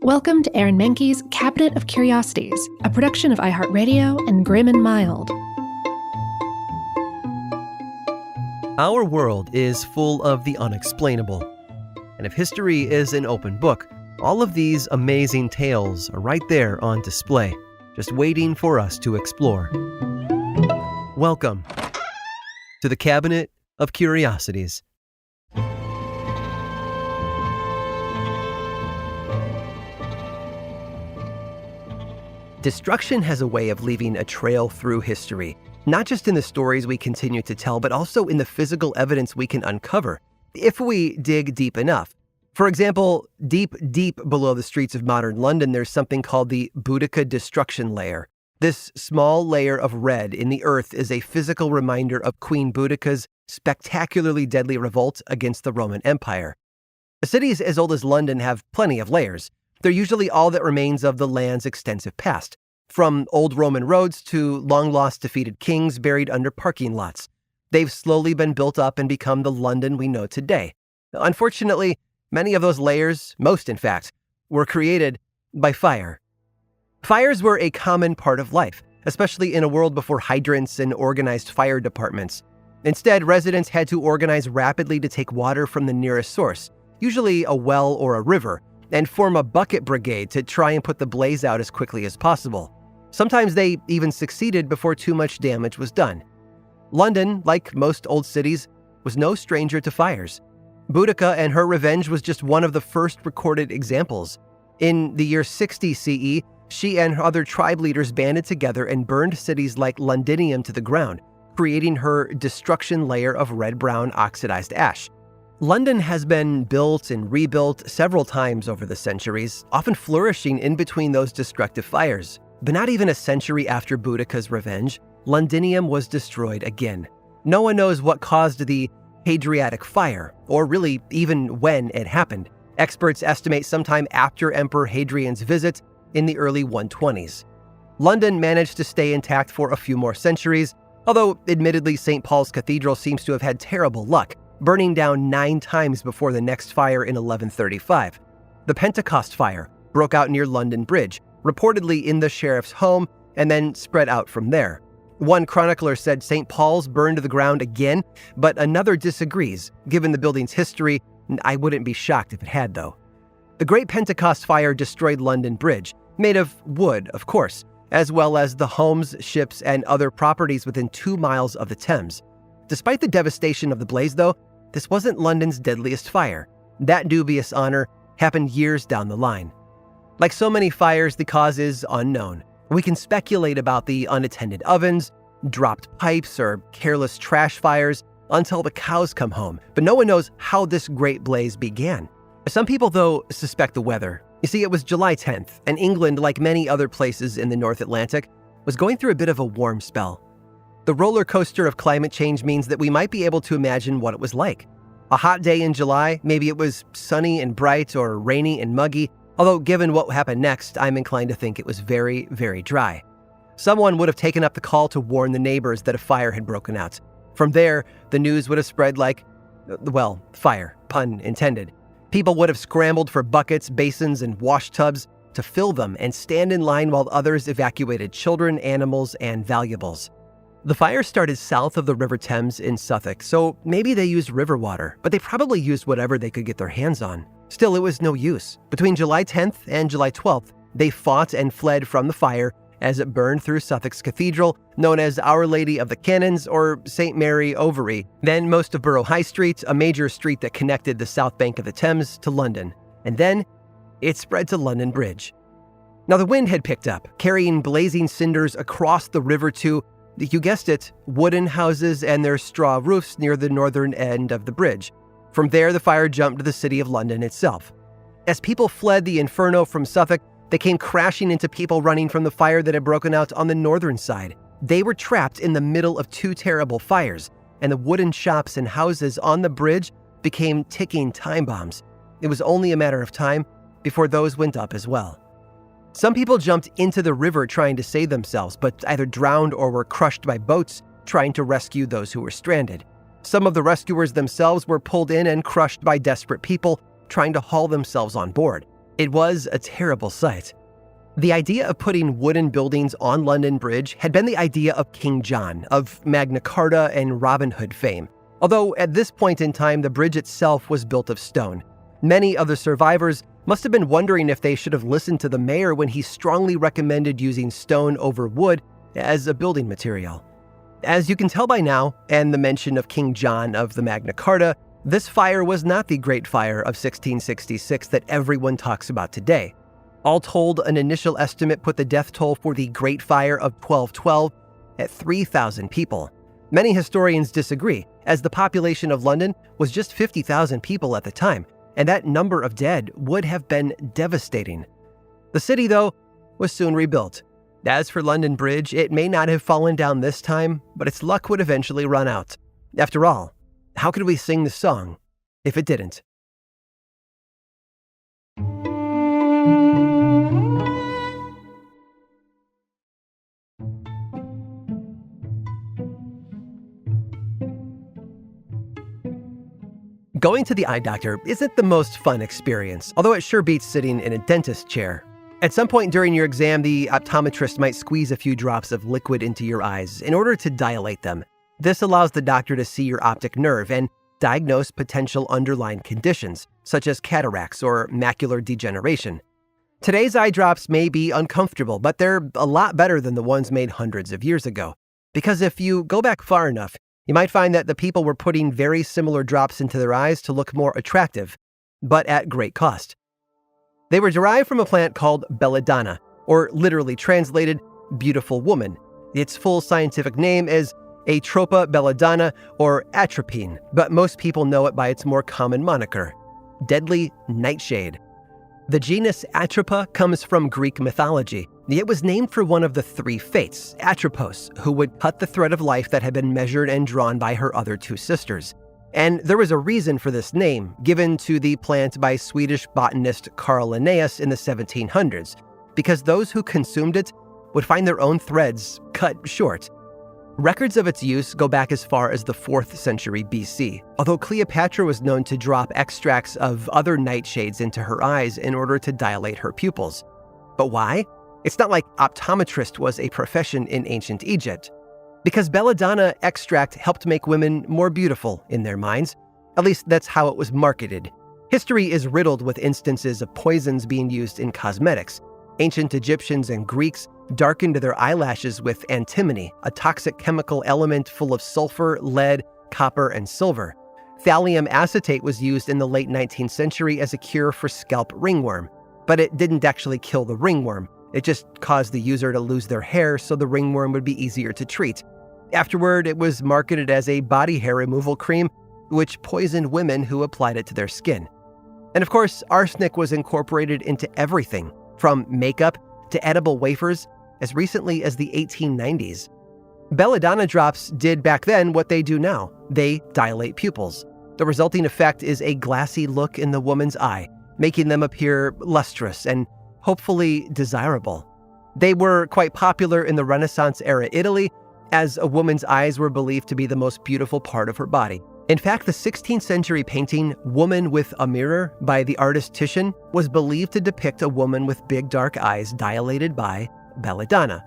Welcome to Aaron Mahnke's Cabinet of Curiosities, a production of iHeartRadio and Grim and Mild. Our world is full of the unexplainable. And if history is an open book, all of these amazing tales are right there on display, just waiting for us to explore. Welcome to the Cabinet of Curiosities. Destruction has a way of leaving a trail through history, not just in the stories we continue to tell, but also in the physical evidence we can uncover, if we dig deep enough. For example, deep below the streets of modern London, there's something called the Boudica destruction layer. This small layer of red in the earth is a physical reminder of Queen Boudica's spectacularly deadly revolt against the Roman Empire. Cities as old as London have plenty of layers. They're usually all that remains of the land's extensive past, from old Roman roads to long-lost defeated kings buried under parking lots. They've slowly been built up and become the London we know today. Unfortunately, many of those layers, most in fact, were created by fire. Fires were a common part of life, especially in a world before hydrants and organized fire departments. Instead, residents had to organize rapidly to take water from the nearest source, usually a well or a river, and form a bucket brigade to try and put the blaze out as quickly as possible. Sometimes they even succeeded before too much damage was done. London, like most old cities, was no stranger to fires. Boudica and her revenge was just one of the first recorded examples. In the year 60 CE, she and other tribe leaders banded together and burned cities like Londinium to the ground, creating her destruction layer of red-brown oxidized ash. London has been built and rebuilt several times over the centuries, often flourishing in between those destructive fires. But not even a century after Boudica's revenge, Londinium was destroyed again. No one knows what caused the Hadriatic Fire, or really even when it happened. Experts estimate sometime after Emperor Hadrian's visit in the early 120s. London managed to stay intact for a few more centuries, although admittedly St. Paul's Cathedral seems to have had terrible luck, burning down 9 times before the next fire in 1135. The Pentecost fire broke out near London Bridge, reportedly in the sheriff's home, and then spread out from there. One chronicler said St. Paul's burned to the ground again, but another disagrees. Given the building's history, I wouldn't be shocked if it had, though. The Great Pentecost Fire destroyed London Bridge, made of wood, of course, as well as the homes, ships, and other properties within 2 miles of the Thames. Despite the devastation of the blaze, though, this wasn't London's deadliest fire. That dubious honor happened years down the line. Like so many fires, the cause is unknown. We can speculate about the unattended ovens, dropped pipes, or careless trash fires until the cows come home, but no one knows how this great blaze began. Some people, though, suspect the weather. You see, it was July 10th, and England, like many other places in the North Atlantic, was going through a bit of a warm spell. The roller coaster of climate change means that we might be able to imagine what it was like. A hot day in July, maybe it was sunny and bright or rainy and muggy, although given what happened next, I'm inclined to think it was very, very dry. Someone would have taken up the call to warn the neighbors that a fire had broken out. From there, the news would have spread like, well, fire, pun intended. People would have scrambled for buckets, basins, and wash tubs to fill them and stand in line while others evacuated children, animals, and valuables. The fire started south of the River Thames in Suffolk, so maybe they used river water, but they probably used whatever they could get their hands on. Still, it was no use. Between July 10th and July 12th, they fought and fled from the fire as it burned through Suffolk's cathedral, known as Our Lady of the Cannons or St. Mary Overy, then most of Borough High Street, a major street that connected the south bank of the Thames to London. And then it spread to London Bridge. Now the wind had picked up, carrying blazing cinders across the river to, you guessed it, wooden houses and their straw roofs near the northern end of the bridge. From there, the fire jumped to the city of London itself. As people fled the inferno from Suffolk, they came crashing into people running from the fire that had broken out on the northern side. They were trapped in the middle of 2 terrible fires, and the wooden shops and houses on the bridge became ticking time bombs. It was only a matter of time before those went up as well. Some people jumped into the river trying to save themselves, but either drowned or were crushed by boats trying to rescue those who were stranded. Some of the rescuers themselves were pulled in and crushed by desperate people trying to haul themselves on board. It was a terrible sight. The idea of putting wooden buildings on London Bridge had been the idea of King John, of Magna Carta and Robin Hood fame. Although at this point in time, the bridge itself was built of stone. Many of the survivors must have been wondering if they should have listened to the mayor when he strongly recommended using stone over wood as a building material. As you can tell by now, and the mention of King John of the Magna Carta, this fire was not the Great Fire of 1666 that everyone talks about today. All told, an initial estimate put the death toll for the Great Fire of 1212 at 3,000 people. Many historians disagree, as the population of London was just 50,000 people at the time, and that number of dead would have been devastating. The city, though, was soon rebuilt. As for London Bridge, it may not have fallen down this time, but its luck would eventually run out. After all, how could we sing the song if it didn't? Going to the eye doctor isn't the most fun experience, although it sure beats sitting in a dentist chair. At some point during your exam, the optometrist might squeeze a few drops of liquid into your eyes in order to dilate them. This allows the doctor to see your optic nerve and diagnose potential underlying conditions, such as cataracts or macular degeneration. Today's eye drops may be uncomfortable, but they're a lot better than the ones made hundreds of years ago. Because if you go back far enough, you might find that the people were putting very similar drops into their eyes to look more attractive, but at great cost. They were derived from a plant called belladonna, or literally translated, beautiful woman. Its full scientific name is Atropa belladonna or atropine, but most people know it by its more common moniker, deadly nightshade. The genus Atropa comes from Greek mythology. It was named for one of the three fates, Atropos, who would cut the thread of life that had been measured and drawn by her other two sisters. And there was a reason for this name, given to the plant by Swedish botanist Carl Linnaeus in the 1700s, because those who consumed it would find their own threads cut short. Records of its use go back as far as the 4th century BC, although Cleopatra was known to drop extracts of other nightshades into her eyes in order to dilate her pupils. But why? It's not like optometrist was a profession in ancient Egypt. Because belladonna extract helped make women more beautiful in their minds. At least that's how it was marketed. History is riddled with instances of poisons being used in cosmetics. Ancient Egyptians and Greeks darkened their eyelashes with antimony, a toxic chemical element full of sulfur, lead, copper, and silver. Thallium acetate was used in the late 19th century as a cure for scalp ringworm, but it didn't actually kill the ringworm. It just caused the user to lose their hair so the ringworm would be easier to treat. Afterward, it was marketed as a body hair removal cream, which poisoned women who applied it to their skin. And of course, arsenic was incorporated into everything, from makeup to edible wafers, as recently as the 1890s. Belladonna drops did back then what they do now. They dilate pupils. The resulting effect is a glassy look in the woman's eye, making them appear lustrous and hopefully desirable. They were quite popular in the Renaissance-era Italy, as a woman's eyes were believed to be the most beautiful part of her body. In fact, the 16th century painting Woman with a Mirror by the artist Titian was believed to depict a woman with big dark eyes dilated by belladonna.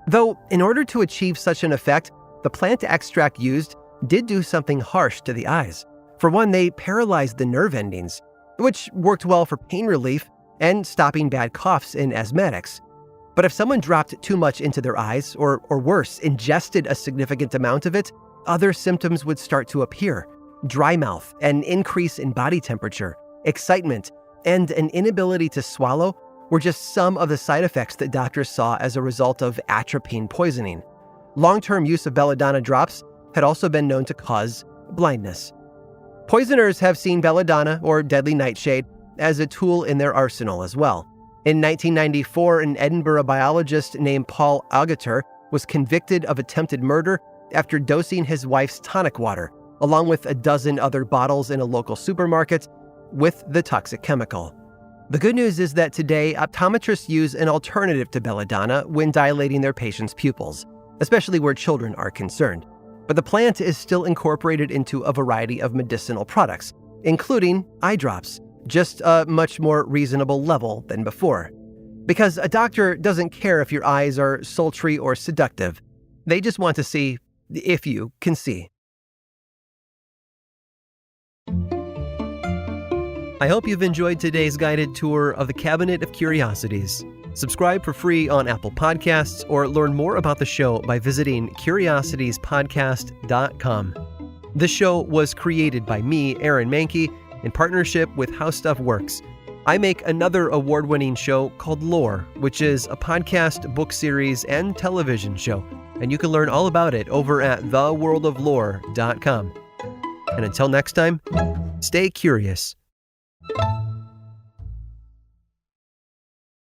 Though, in order to achieve such an effect, the plant extract used did do something harsh to the eyes. For one, they paralyzed the nerve endings, which worked well for pain relief and stopping bad coughs in asthmatics. But if someone dropped too much into their eyes, or worse, ingested a significant amount of it, other symptoms would start to appear. Dry mouth, an increase in body temperature, excitement, and an inability to swallow were just some of the side effects that doctors saw as a result of atropine poisoning. Long-term use of belladonna drops had also been known to cause blindness. Poisoners have seen belladonna, or deadly nightshade, as a tool in their arsenal as well. In 1994, an Edinburgh biologist named Paul Augeter was convicted of attempted murder after dosing his wife's tonic water, along with a dozen other bottles in a local supermarket, with the toxic chemical. The good news is that today, optometrists use an alternative to belladonna when dilating their patients' pupils, especially where children are concerned. But the plant is still incorporated into a variety of medicinal products, including eye drops, just a much more reasonable level than before. Because a doctor doesn't care if your eyes are sultry or seductive. They just want to see if you can see. I hope you've enjoyed today's guided tour of the Cabinet of Curiosities. Subscribe for free on Apple Podcasts or learn more about the show by visiting curiositiespodcast.com. This show was created by me, Aaron Mahnke, in partnership with How Stuff Works. I make another award-winning show called Lore, which is a podcast, book series, and television show, and you can learn all about it over at theworldoflore.com. And until next time, stay curious.